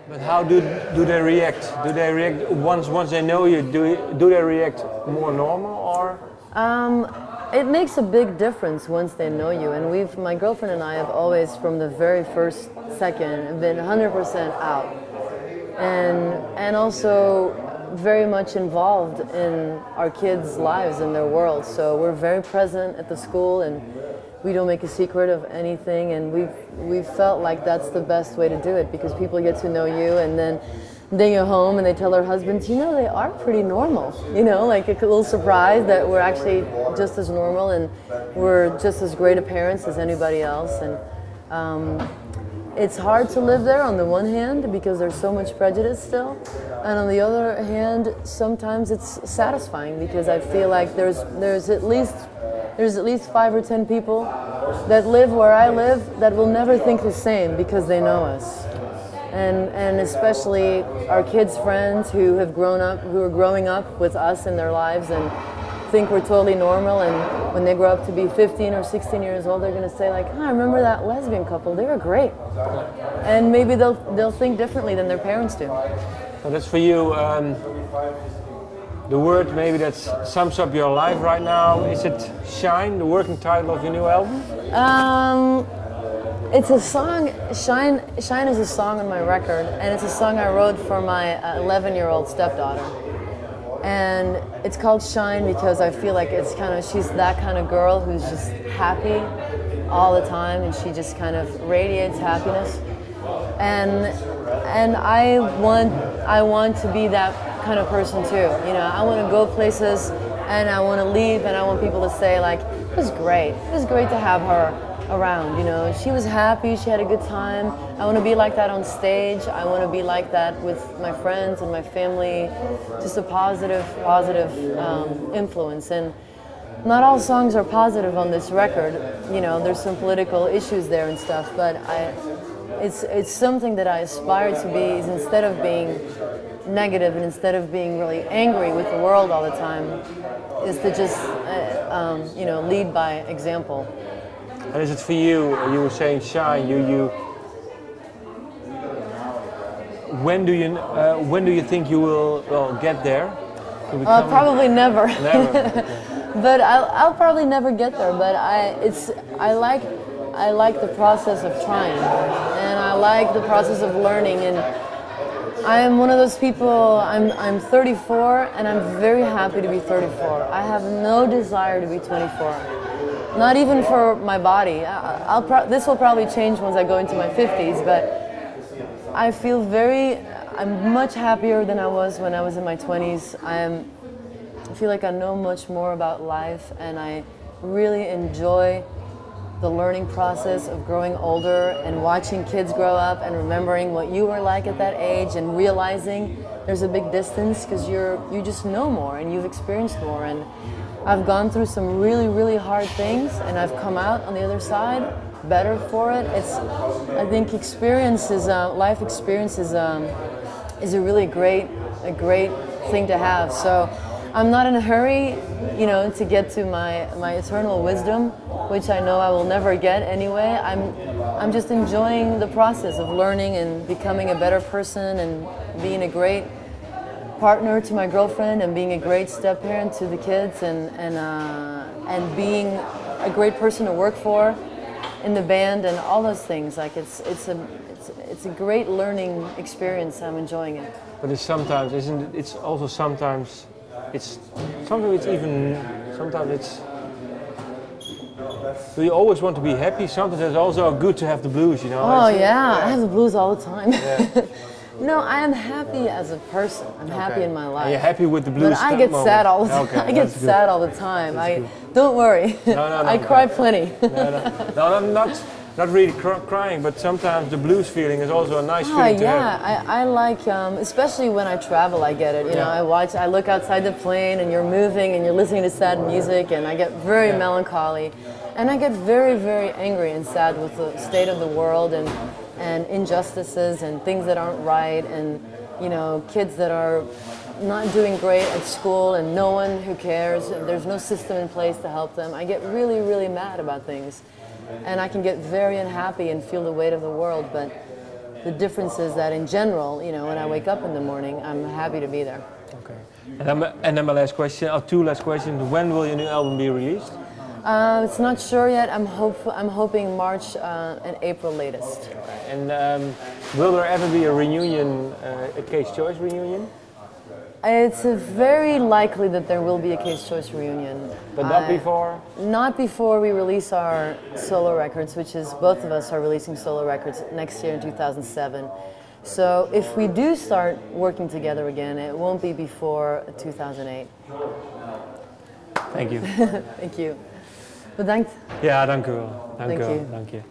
But how do they react? Do they react once they know you? Do they react more normal or? It makes a big difference once they know you, and my girlfriend and I have always, from the very first second, been 100% out, and also very much involved in our kids' lives and their world. So we're very present at the school, and we don't make a secret of anything, and we've felt like that's the best way to do it, because people get to know you, and then they go home and they tell their husbands, you know, they are pretty normal, you know, like a little surprise that we're actually just as normal and we're just as great a parents as anybody else. And it's hard to live there on the one hand because there's so much prejudice still, and on the other hand sometimes it's satisfying because I feel like there's at least 5 or 10 people that live where I live that will never think the same because they know us. And especially our kids' friends who are growing up with us in their lives and think we're totally normal, and when they grow up to be 15 or 16 years old, they're going to say like, oh, I remember that lesbian couple, they were great. And maybe they'll think differently than their parents do. So that's for you, the word maybe that sums up your life right now, is it Shine, the working title of your new album? It's a song, Shine is a song on my record, and it's a song I wrote for my 11-year-old stepdaughter. And it's called Shine because I feel like she's that kind of girl who's just happy all the time, and she just kind of radiates happiness. And I want to be that kind of person too. You know, I want to go places and I want to leave and I want people to say like, it was great to have her around, you know. She was happy, she had a good time. I want to be like that on stage. I want to be like that with my friends and my family. Just a positive influence. And not all songs are positive on this record. You know, there's some political issues there and stuff, but it's something that I aspire to be, is instead of being negative and instead of being really angry with the world all the time, is to just you know, lead by example. And is it for you? You were saying Shine. When do you think you will get there? Probably never. Never. Okay. But I'll probably never get there. But I like the process of trying, and I like the process of learning. And I am one of those people. I'm 34, and I'm very happy to be 34. I have no desire to be 24. Not even for my body. This will probably change once I go into my 50s, but I feel I'm much happier than I was when I was in my 20s. I feel like I know much more about life, and I really enjoy the learning process of growing older and watching kids grow up and remembering what you were like at that age and realizing there's a big distance because you just know more and you've experienced more. And I've gone through some really, really hard things, and I've come out on the other side better for it. I think life experience is a really great thing to have. So I'm not in a hurry, you know, to get to my eternal wisdom, which I know I will never get anyway. I'm just enjoying the process of learning and becoming a better person and being a great partner to my girlfriend and being a great step-parent to the kids and being a great person to work for in the band and all those things. Like it's a great learning experience. I'm enjoying it. But it's sometimes, isn't it? It's also sometimes it's. Do you always want to be happy? Sometimes it's also good to have the blues, you know. Oh yeah, I have the blues all the time. Yeah. No, I am happy as a person. I'm happy in my life. And you're happy with the blues? But I get sad all the time. Okay, I get sad all the time. Don't worry. No, I cry plenty. No, I'm not really crying, but sometimes the blues feeling is also a nice feeling to have. I like, especially when I travel, I get it. You know, I look outside the plane and you're moving and you're listening to sad music, and I get very melancholy. And I get very, very angry and sad with the state of the world and injustices and things that aren't right, and you know, kids that are not doing great at school and no one who cares. There's no system in place to help them. I get really, really mad about things, and I can get very unhappy and feel the weight of the world. But the difference is that in general, you know, when I wake up in the morning, I'm happy to be there. Okay. And then my last question, or two last questions. When will your new album be released? It's not sure yet. I'm hoping March and April latest. Okay. And will there ever be a reunion, a Case Choice reunion? It's very likely that there will be a Case Choice reunion. But not before? Not before we release our solo records, which is both of us are releasing solo records next year in 2007. So if we do start working together again, it won't be before 2008. Thank you. Thank you. Bedankt. Ja, dank u wel. Thank you. Dank je.